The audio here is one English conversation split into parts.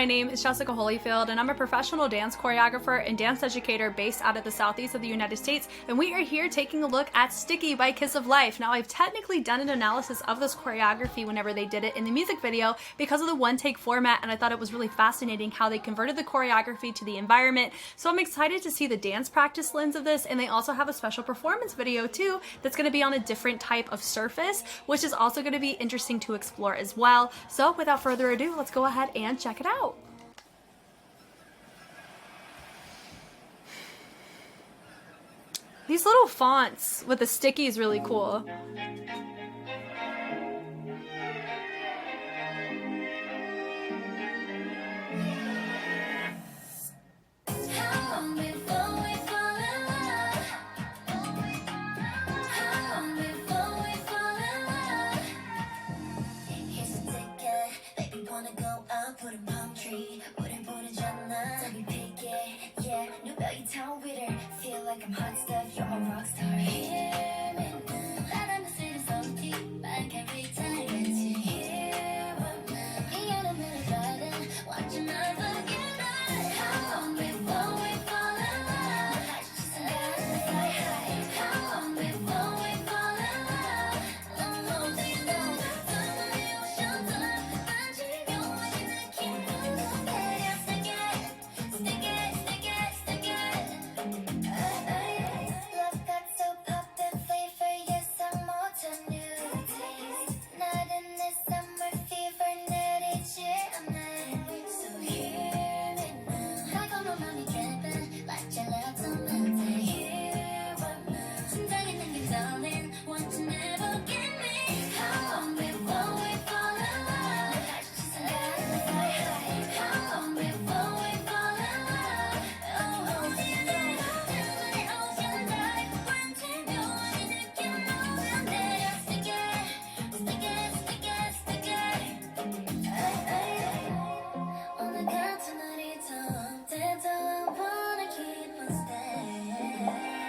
my name is Jessica Holyfield, and I'm a professional dance choreographer and dance educator based out of the southeast of the United States, and we are here taking a look at Sticky by Kiss of Life. Now, I've technically done an analysis of this choreography whenever they did it in the music video because of the one-take format, and I thought it was really fascinating how they converted the choreography to the environment. So I'm excited to see the dance practice lens of this, and they also have a special performance video too that's going to be on a different type of surface, which is also going to be interesting to explore as well. So without further ado, let's go ahead and check it out. These little fonts with the sticky is really cool. Feel like I'm hot stuff, you're a rock star. Hear me now. Let them say something like every time that you hear me now. You're the middle garden, watching us again. How long before we fall in love? Just gotta fly high. How long before we fall in love? Oh, do you know? Turn the ocean up. I'm dreaming when you keep moving. Yeah, stick it, stick it, stick it, stick it. Love got so poppin' flavor, yes, I'm all to new taste. Not in this summer fever, 내리지 않아. So hear me now. 달콤한 맘이 drippin' like gelato latte. Hear me now. 심장이 땡긴 darling, want to never get me. How long before we fall in love? Just gotta fly high. How long before we fall in love? Oh, do you know?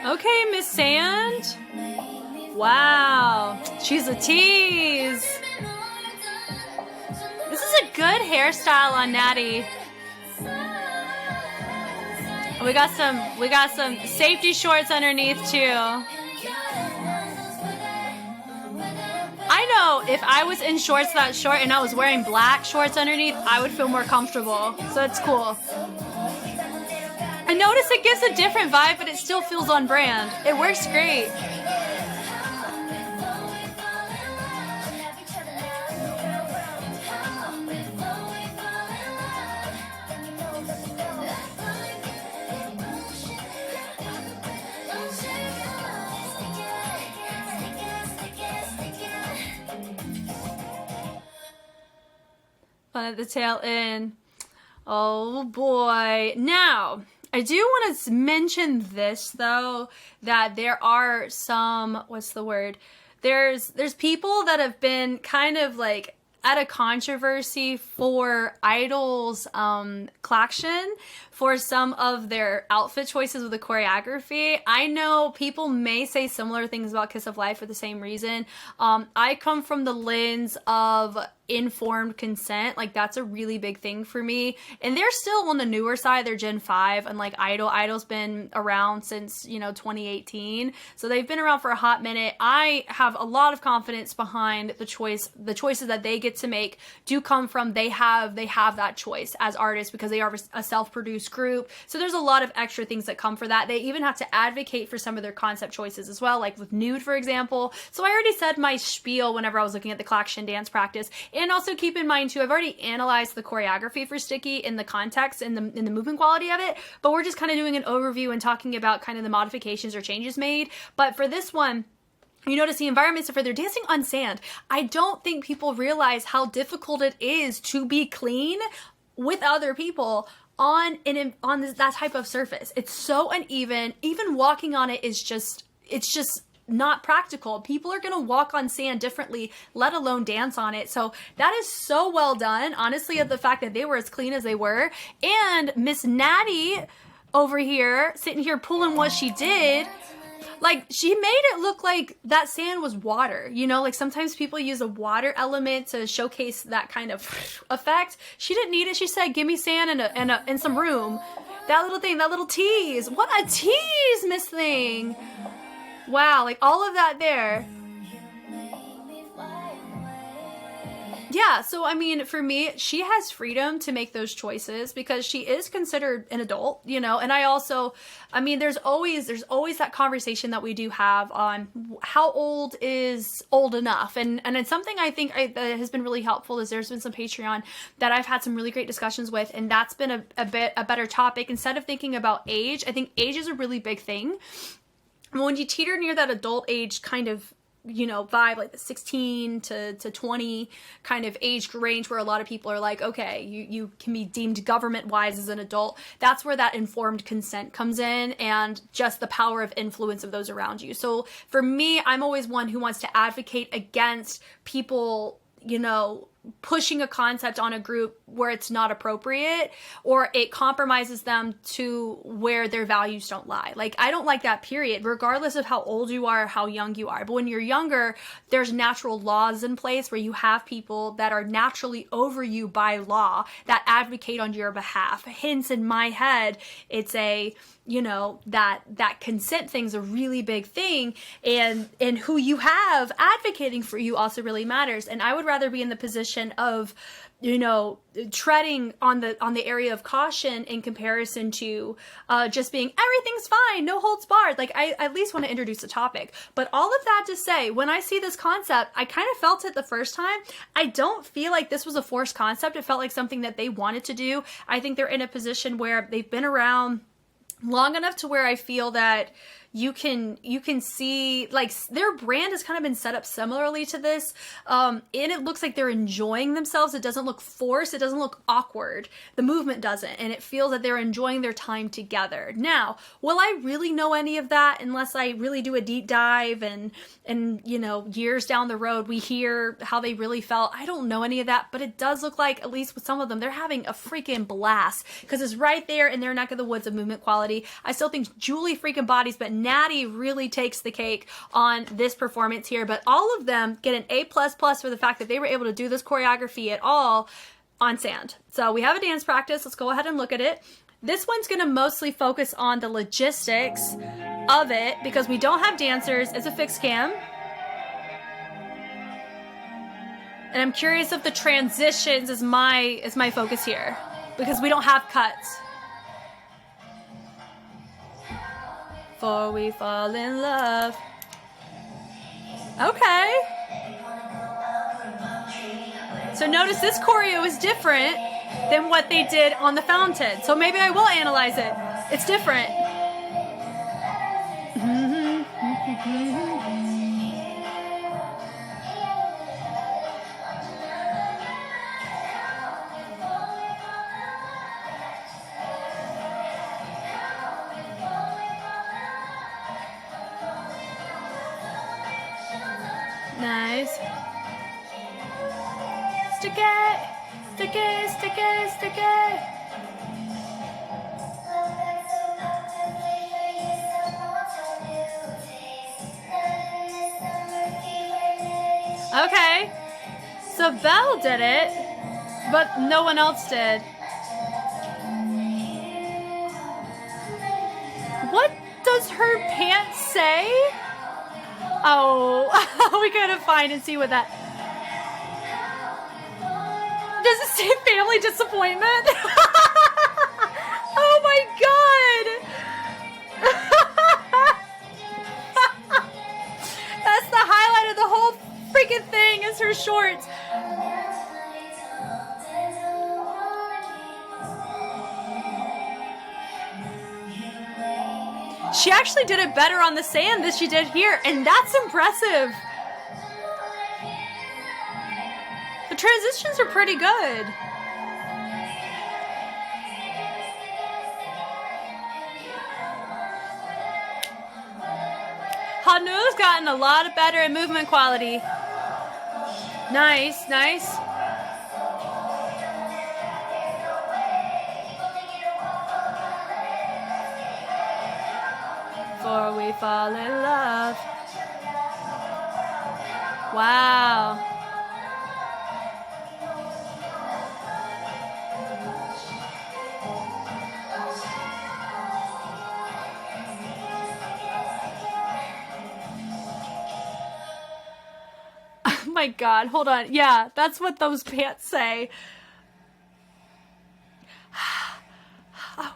Okay, Miss Sand. Wow, she's a tease. This is a good hairstyle on Natty. We got some safety shorts underneath too. I know if I was in shorts that short and I was wearing black shorts underneath, I would feel more comfortable. So that's cool. I notice it gives a different vibe, but it still feels on brand. It works great. Fun at the tail end. Oh boy. Now, I do want to mention this though, that there are some, what's the word? There's people that have been kind of like at a controversy for Idol's collection for some of their outfit choices with the choreography. I know people may say similar things about Kiss of Life for the same reason. I come from the lens of informed consent. Like, that's a really big thing for me. And they're still on the newer side. They're Gen 5, unlike Idol. Idol's been around since, 2018. So they've been around for a hot minute. I have a lot of confidence behind the choices that they get to make do come from they have that choice as artists because they are a self-produced group. So there's a lot of extra things that come for that. They even have to advocate for some of their concept choices as well, like with Nude, for example. So I already said my spiel whenever I was looking at the collection dance practice. And also keep in mind too, I've already analyzed the choreography for Sticky in the context and in the movement quality of it, but we're just kind of doing an overview and talking about kind of the modifications or changes made. But for this one, you notice the environments for they're dancing on sand. I don't think people realize how difficult it is to be clean with other people on that type of surface. It's so uneven. Even walking on it is just, it's just not practical. People are gonna walk on sand differently, let alone dance on it. So that is so well done, honestly, of the fact that they were as clean as they were. And Miss Natty over here, sitting here pulling what she did, Like, she made it look like that sand was water, you know, like sometimes people use a water element to showcase that kind of effect. She didn't need it. She said, give me sand and some room. That little thing, that little tease. What a tease, Miss Thing. Wow, like all of that there. Yeah, so I mean, for me, she has freedom to make those choices because she is considered an adult, you know. And I mean, there's always that conversation that we do have on how old is old enough, and it's something I think that has been really helpful. Is there's been some Patreon that I've had some really great discussions with, and that's been a better topic. Instead of thinking about age, I think age is a really big thing. When you teeter near that adult age kind of, you know, vibe, like the 16 to 20 kind of age range where a lot of people are like, okay, you can be deemed government wise as an adult. That's where that informed consent comes in and just the power of influence of those around you. So for me, I'm always one who wants to advocate against people, you know, pushing a concept on a group where it's not appropriate or it compromises them to where their values don't lie. Like, I don't like that, period, regardless of how old you are or how young you are. But when you're younger, there's natural laws in place where you have people that are naturally over you by law that advocate on your behalf. Hence, in my head, it's a, you know, that consent thing's a really big thing, and who you have advocating for you also really matters. And I would rather be in the position of, you know, treading on the area of caution in comparison to just being everything's fine, no holds barred. Like, I at least want to introduce the topic. But all of that to say, when I see this concept, I kind of felt it the first time. I don't feel like this was a forced concept. It felt like something that they wanted to do. I think they're in a position where they've been around long enough to where I feel that you can see, like, their brand has kind of been set up similarly to this, and it looks like they're enjoying themselves. It doesn't look forced. It doesn't look awkward. The movement doesn't, and it feels that they're enjoying their time together. Now, will I really know any of that unless I really do a deep dive and you know, years down the road we hear how they really felt? I don't know any of that, but it does look like, at least with some of them, they're having a freaking blast because it's right there in their neck of the woods of movement quality. I still think Julie freaking bodies, but Natty really takes the cake on this performance here. But all of them get an A++ for the fact that they were able to do this choreography at all on sand. So we have a dance practice. Let's go ahead and look at it. This one's going to mostly focus on the logistics of it because we don't have dancers. It's a fixed cam. And I'm curious if the transitions is my focus here because we don't have cuts. Before we fall in love. Okay. So notice this choreo is different than what they did on the fountain. So maybe I will analyze it. It's different. Nice. Stick it, stick it, stick it, stick it. Okay. So Belle did it, but no one else did. What does her pants say? Oh, we gotta find and see what that... Does it say family disappointment? Oh my god! That's the highlight of the whole freaking thing, is her shorts. She actually did it better on the sand than she did here, and that's impressive. The transitions are pretty good. Hanu's gotten a lot better at movement quality. Nice, nice. before we fall in love. Wow. Oh my God, hold on. Yeah, that's what those pants say.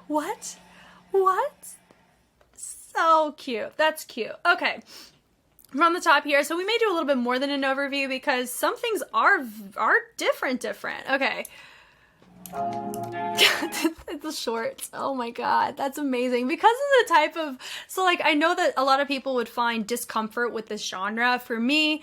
What? What? So cute. That's cute. Okay. From the top here. So we may do a little bit more than an overview because some things are different. Okay. The shorts. Oh my God. That's amazing. Because of the type of, so like, I know that a lot of people would find discomfort with this genre. For me,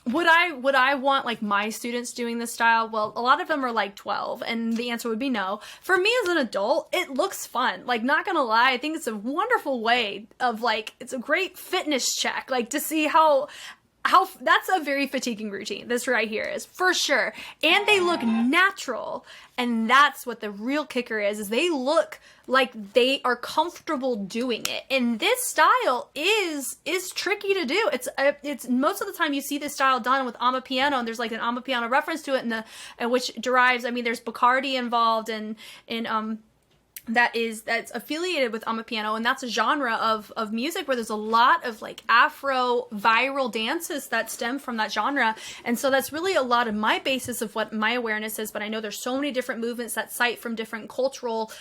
would I want like my students doing this style? Well, a lot of them are like 12 and the answer would be no. For me as an adult, it looks fun. Like, not gonna lie, I think it's a wonderful way of like, it's a great fitness check, like to see how that's a very fatiguing routine. This right here is for sure. And they look natural. And that's what the real kicker is they look like they are comfortable doing it. And this style is tricky to do. It's most of the time you see this style done with amapiano, and there's like an amapiano reference to it, and which derives, I mean, there's Bacardi involved in that's affiliated with amapiano, and that's a genre of music where there's a lot of like Afro viral dances that stem from that genre. And so that's really a lot of my basis of what my awareness is. But I know there's so many different movements that cite from different cultural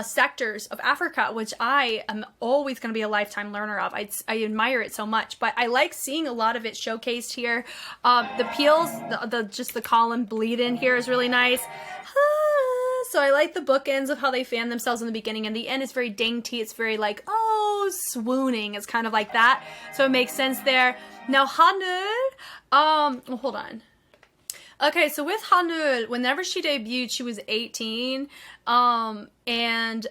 sectors of Africa, which I am always going to be a lifetime learner of. I admire it so much, but I like seeing a lot of it showcased here. The peels, just the column bleed in here is really nice. So I like the bookends of how they fan themselves in the beginning and the end is very dainty. It's very like, oh, swooning. It's kind of like that. So it makes sense there. Now Hanul, hold on. Okay, so with Hanul, whenever she debuted, she was 18. And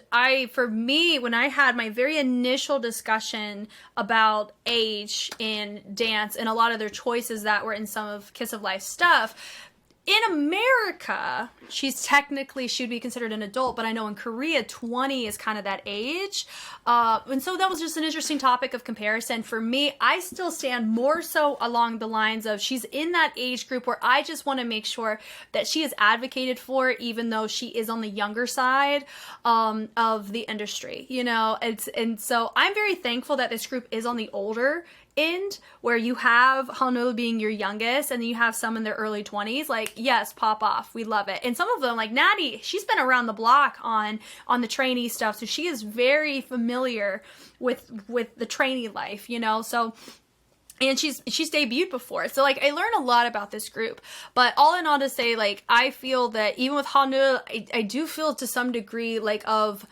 for me, when I had my very initial discussion about age in dance and a lot of their choices that were in some of Kiss of Life stuff, in America, she would be considered an adult, but I know in Korea, 20 is kind of that age. And so that was just an interesting topic of comparison. For me, I still stand more so along the lines of she's in that age group where I just want to make sure that she is advocated for, even though she is on the younger side of the industry, you know? And so I'm very thankful that this group is on the older end, where you have Hanul being your youngest and then you have some in their early 20s. Like, yes, pop off, we love it. And some of them, like Natty, she's been around the block on the trainee stuff, so she is very familiar with the trainee life, you know. So, and she's debuted before, so like I learned a lot about this group. But all in all, to say, like, I feel that even with Hanul, I do feel to some degree like of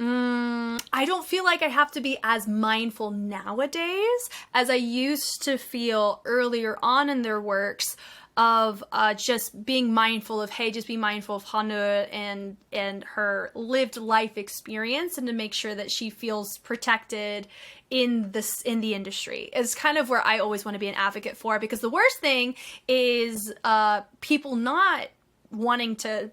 I don't feel like I have to be as mindful nowadays as I used to feel earlier on in their works of just being mindful of, hey, just be mindful of Hanul and her lived life experience, and to make sure that she feels protected in the industry is kind of where I always want to be an advocate for, because the worst thing is people not wanting to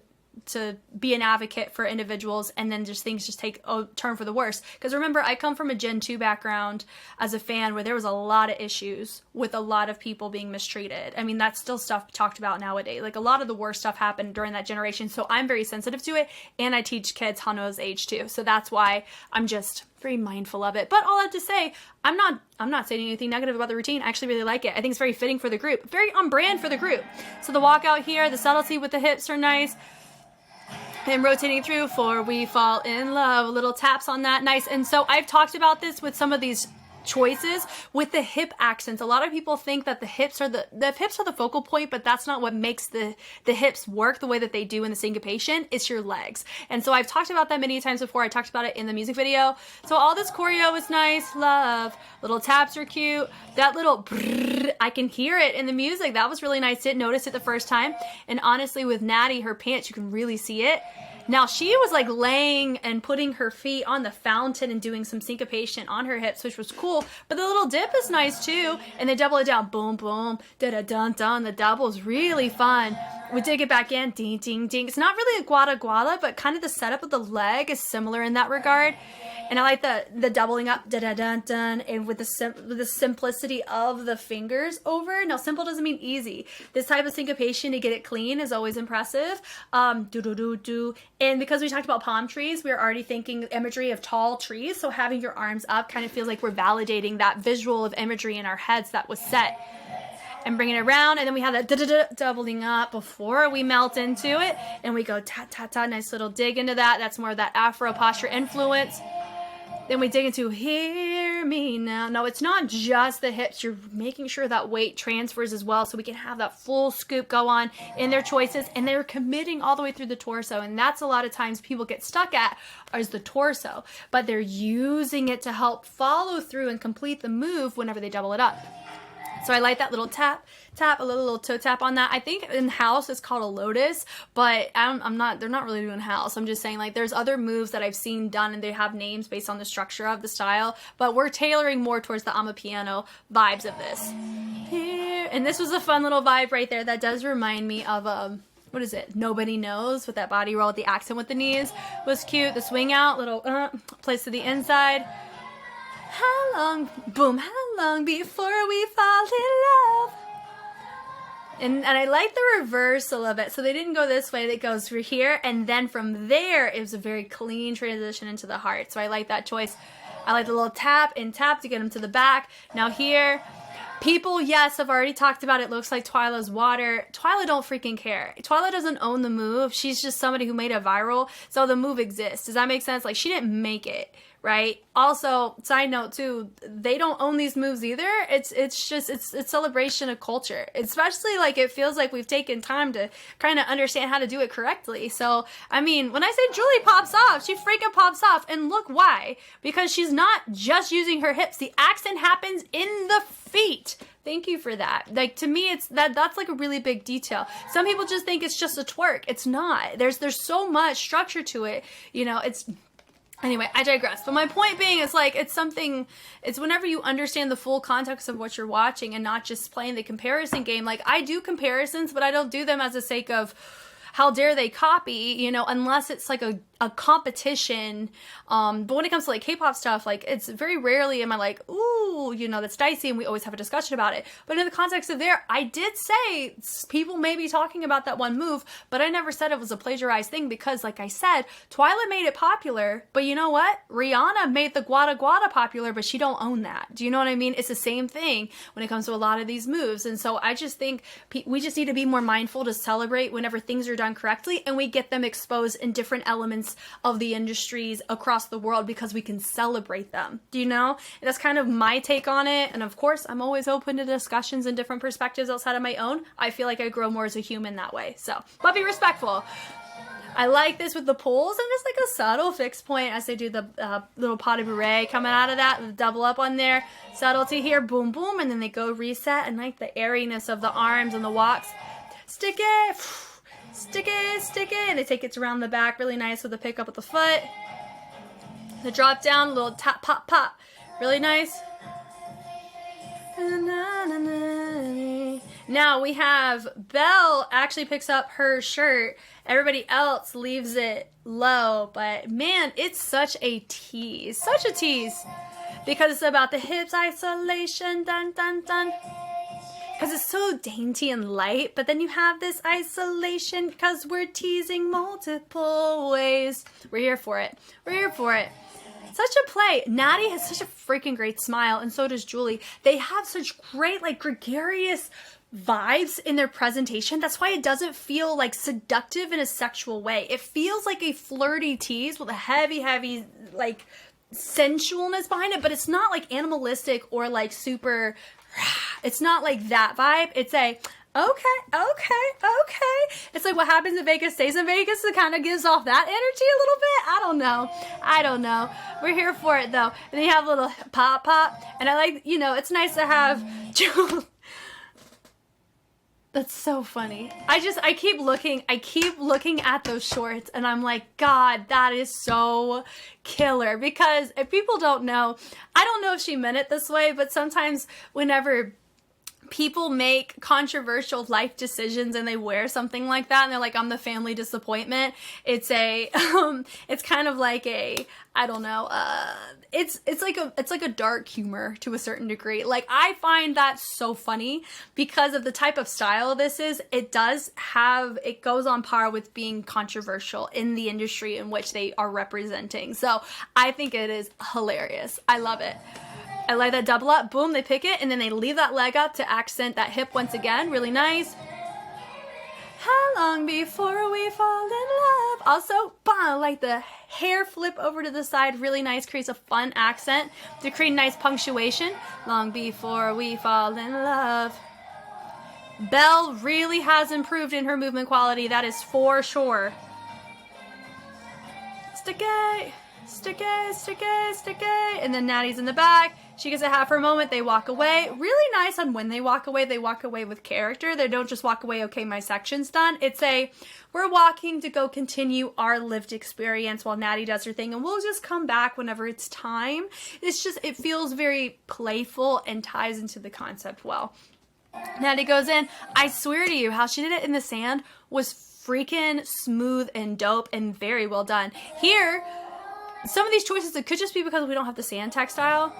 be an advocate for individuals, and then just things just take a turn for the worse. Because remember, I come from a Gen 2 background as a fan where there was a lot of issues with a lot of people being mistreated. I mean, that's still stuff talked about nowadays. Like, a lot of the worst stuff happened during that generation, so I'm very sensitive to it, and I teach kids Hanul's age too, so that's why I'm just very mindful of it. But all I have to say, I'm not saying anything negative about the routine. I actually really like it. I think it's very fitting for the group, very on brand for the group. So the walkout here, the subtlety with the hips are nice. And rotating through for we fall in love, little taps on that, nice. And so I've talked about this with some of these choices with the hip accents. A lot of people think that the hips are the focal point, but that's not what makes the hips work the way that they do in the syncopation. It's your legs. And so I've talked about that many times before. I talked about it in the music video. So all this choreo is nice, love. Little taps are cute. That little brrr, I can hear it in the music. That was really nice. Didn't notice it the first time. And honestly, with Natty, her pants, you can really see it. Now she was like laying and putting her feet on the fountain and doing some syncopation on her hips, which was cool. But the little dip is nice too. And they double it down. Boom, boom, da-da-dun-dun. The double is really fun. We dig it back in. Ding, ding, ding. It's not really a guada guada, but kind of the setup of the leg is similar in that regard. And I like the doubling up, da-da-dun-dun, and with the simplicity of the fingers over. Now, simple doesn't mean easy. This type of syncopation to get it clean is always impressive. Do-do-do-do. And because we talked about palm trees, we were already thinking imagery of tall trees. So having your arms up kind of feels like we're validating that visual of imagery in our heads that was set. And bring it around, and then we have that doubling up before we melt into it, and we go ta-ta-ta, nice little dig into that. That's more of that Afro posture influence. Then we dig into hear me now. No, it's not just the hips. You're making sure that weight transfers as well, so we can have that full scoop go on in their choices, and they're committing all the way through the torso, and that's a lot of times people get stuck at is the torso, but they're using it to help follow through and complete the move whenever they double it up. So I like that little tap, a little toe tap on that. I think in house it's called a lotus, but they're not really doing house. I'm just saying, like, there's other moves that I've seen done and they have names based on the structure of the style, but we're tailoring more towards the Amapiano vibes of this. Here, and this was a fun little vibe right there. That does remind me of, what is it? Nobody Knows, with that body roll with the accent with the knees. Was cute. The swing out, little place to the inside. How long, boom, how long before we fall in love? And I like the reversal of it. So they didn't go this way. It goes through here. And then from there, it was a very clean transition into the heart. So I like that choice. I like the little tap and tap to get them to the back. Now here, people, yes, have already talked about it. Looks like Twyla's water. Twyla don't freaking care. Twyla doesn't own the move. She's just somebody who made it viral. So the move exists. Does that make sense? Like, she didn't make it. Right? Also, side note too, they don't own these moves either. It's celebration of culture. Especially, like, it feels like we've taken time to kind of understand how to do it correctly. So, I mean, when I say Julie pops off, she freaking pops off. And look why. Because she's not just using her hips. The accent happens in the feet. Thank you for that. Like, to me, it's that's like a really big detail. Some people just think it's just a twerk. It's not. There's so much structure to it. You know, anyway, I digress. But my point being is, like, it's whenever you understand the full context of what you're watching and not just playing the comparison game. Like, I do comparisons, but I don't do them as a sake of how dare they copy, you know, unless it's like a competition. But when it comes to like K-pop stuff, like, it's very rarely am I like, ooh, you know, that's dicey, and we always have a discussion about it. But in the context of there, I did say people may be talking about that one move, but I never said it was a plagiarized thing because, like I said, Twyla made it popular, but you know what? Rihanna made the Guada Guada popular, but she don't own that. Do you know what I mean? It's the same thing when it comes to a lot of these moves. And so I just think we just need to be more mindful to celebrate whenever things are done correctly and we get them exposed in different elements of the industries across the world because we can celebrate them. Do you know? And that's kind of my take on it. And of course, I'm always open to discussions and different perspectives outside of my own. I feel like I grow more as a human that way. So, but be respectful. I like this with the pulls and just like a subtle fixed point as they do the little pas de bourrée coming out of that, the double up on there. Subtlety here, boom, boom, and then they go reset, and like the airiness of the arms and the walks. Stick it. Stick it, and they take it around the back really nice with the pick up with the foot. The drop down, a little tap, pop, pop. Really nice. Now we have Belle actually picks up her shirt. Everybody else leaves it low, but man, it's such a tease. Such a tease. Because it's about the hips isolation, dun, dun, dun. Because it's so dainty and light, but then you have this isolation because we're teasing multiple ways. We're here for it. We're here for it. Such a play. Natty has such a freaking great smile, and so does Julie. They have such great, like, gregarious vibes in their presentation. That's why it doesn't feel, like, seductive in a sexual way. It feels like a flirty tease with a heavy, heavy, like, sensualness behind it, but it's not, like, animalistic or, like, super... It's not like that vibe. It's a okay. It's like what happens in Vegas stays in Vegas. It kind of gives off that energy a little bit. I don't know. We're here for it though. And then you have a little pop. And I like, you know, it's nice to have That's so funny. I keep looking at those shorts and I'm like, God, that is so killer. Because if people don't know, I don't know if she meant it this way, but sometimes whenever people make controversial life decisions and they wear something like that and they're like, I'm the family disappointment, it's a it's kind of like a, I don't know, it's like a dark humor to a certain degree. Like, I find that so funny because of the type of style this is. It goes on par with being controversial in the industry in which they are representing. So I think it is hilarious. I love it. I like that double up. Boom, they pick it, and then they leave that leg up to accent that hip once again. Really nice. How long before we fall in love? Also, bah, like the hair flip over to the side. Really nice. Creates a fun accent to create nice punctuation. Long before we fall in love. Belle really has improved in her movement quality. That is for sure. Sticky, sticky, sticky, sticky. And then Natty's in the back. She gets to have her moment. They walk away. Really nice on when they walk away with character. They don't just walk away, okay, my section's done. It's we're walking to go continue our lived experience while Natty does her thing, and we'll just come back whenever it's time. It feels very playful and ties into the concept well. Natty goes in. I swear to you, how she did it in the sand was freaking smooth and dope and very well done. Here, some of these choices, it could just be because we don't have the sand textile.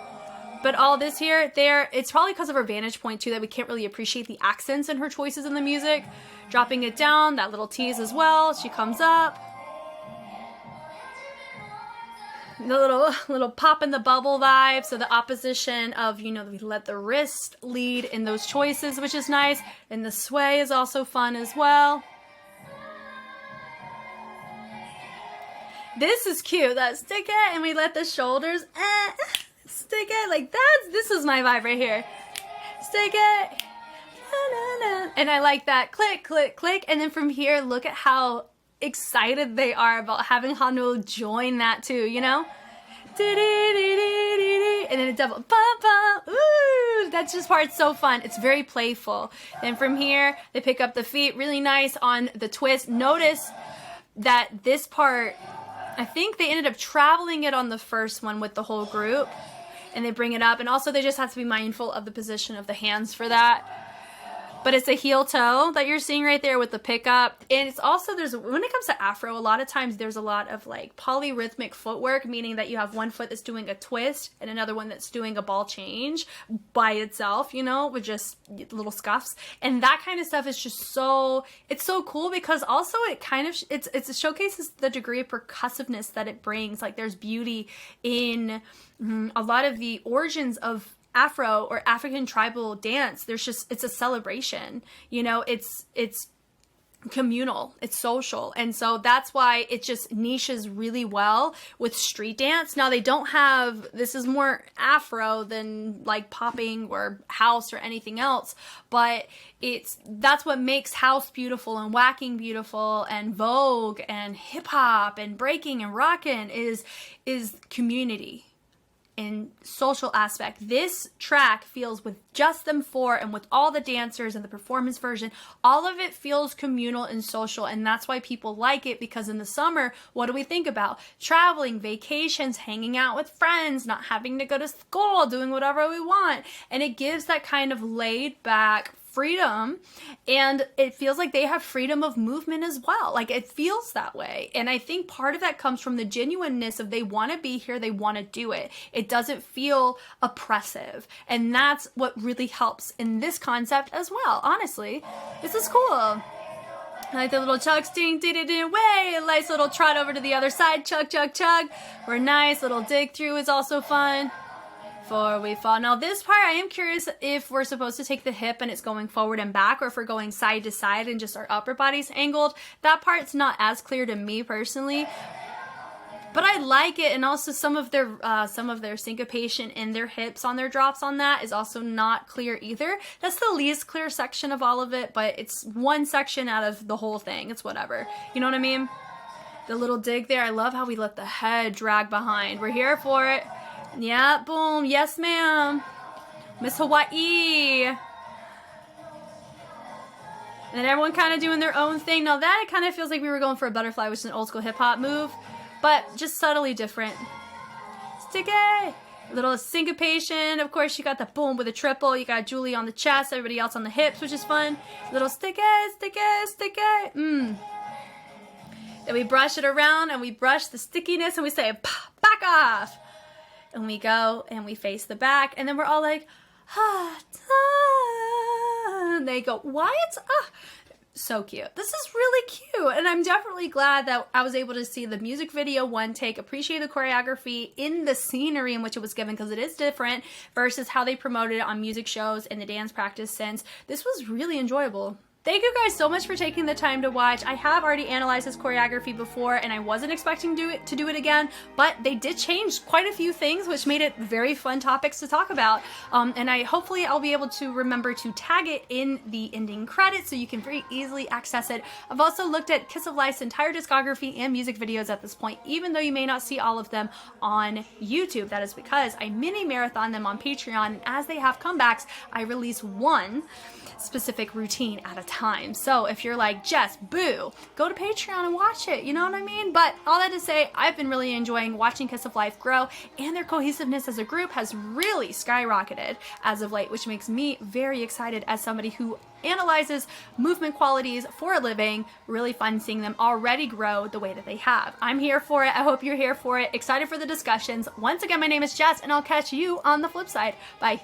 But all this here, it's probably because of her vantage point too that we can't really appreciate the accents in her choices in the music. Dropping it down, that little tease as well. She comes up. The little pop in the bubble vibe. So the opposition of, we let the wrist lead in those choices, which is nice. And the sway is also fun as well. This is cute. That stick it and we let the shoulders stick it like that. This is my vibe right here. Stick it. Na, na, na. And I like that click, click, click. And then from here, look at how excited they are about having Hanu join that too, And then a double ooh, that's just part's so fun. It's very playful. Then from here, they pick up the feet really nice on the twist. Notice that this part, I think they ended up traveling it on the first one with the whole group. And they bring it up. And also they just have to be mindful of the position of the hands for that. But it's a heel toe that you're seeing right there with the pickup. And it's also, when it comes to Afro, a lot of times there's a lot of like polyrhythmic footwork, meaning that you have one foot that's doing a twist and another one that's doing a ball change by itself, with just little scuffs. And that kind of stuff is just it's so cool because also it kind of, it showcases the degree of percussiveness that it brings. Like there's beauty in a lot of the origins of Afro or African tribal dance. It's a celebration, it's communal, it's social. And so that's why it just niches really well with street dance. Now they don't have, this is more Afro than like popping or house or anything else, but that's what makes house beautiful and whacking beautiful and Vogue and hip hop and breaking and rocking is community. In social aspect. This track feels with just them four and with all the dancers and the performance version, all of it feels communal and social, and that's why people like it, because in the summer, what do we think about? Traveling, vacations, hanging out with friends, not having to go to school, doing whatever we want, and it gives that kind of laid back freedom, and it feels like they have freedom of movement as well. Like it feels that way. And I think part of that comes from the genuineness of they want to be here, they want to do it. It doesn't feel oppressive. And that's what really helps in this concept as well. Honestly, this is cool. I like the little chug, sting, ding, way. A nice little trot over to the other side. Chug, chug, chug. We're nice. Little dig through is also fun. Before we fall. Now this part, I am curious if we're supposed to take the hip and it's going forward and back, or if we're going side to side and just our upper body's angled. That part's not as clear to me personally, but I like it. And also some of their syncopation in their hips on their drops on that is also not clear either. That's the least clear section of all of it, but it's one section out of the whole thing. It's whatever. You know what I mean? The little dig there. I love how we let the head drag behind. We're here for it. Yeah, boom. Yes, ma'am. Miss Hawaii. And then everyone kind of doing their own thing. Now that it kind of feels like we were going for a butterfly, which is an old school hip hop move, but just subtly different. Sticky! Little syncopation. Of course, you got the boom with a triple. You got Julie on the chest, everybody else on the hips, which is fun. Little sticky, sticky, sticky. Then we brush it around and we brush the stickiness and we say, back off. And we go and we face the back. And then we're all like, and they go, why it's, so cute. This is really cute, and I'm definitely glad that I was able to see the music video one take, appreciate the choreography in the scenery in which it was given, because it is different versus how they promoted it on music shows and the dance practice since. This was really enjoyable. Thank you guys so much for taking the time to watch. I have already analyzed this choreography before and I wasn't expecting to do it again, but they did change quite a few things, which made it very fun topics to talk about. And hopefully I'll be able to remember to tag it in the ending credits so you can very easily access it. I've also looked at Kiss of Life's entire discography and music videos at this point, even though you may not see all of them on YouTube. That is because I mini marathon them on Patreon, and as they have comebacks, I release one specific routine at a time. So if you're like, Jess, boo, go to Patreon and watch it, you know what I mean? But all that to say, I've been really enjoying watching Kiss of Life grow, and their cohesiveness as a group has really skyrocketed as of late, which makes me very excited as somebody who analyzes movement qualities for a living. Really fun seeing them already grow the way that they have. I'm here for it. I hope you're here for it. Excited for the discussions. Once again, my name is Jess, and I'll catch you on the flip side. Bye.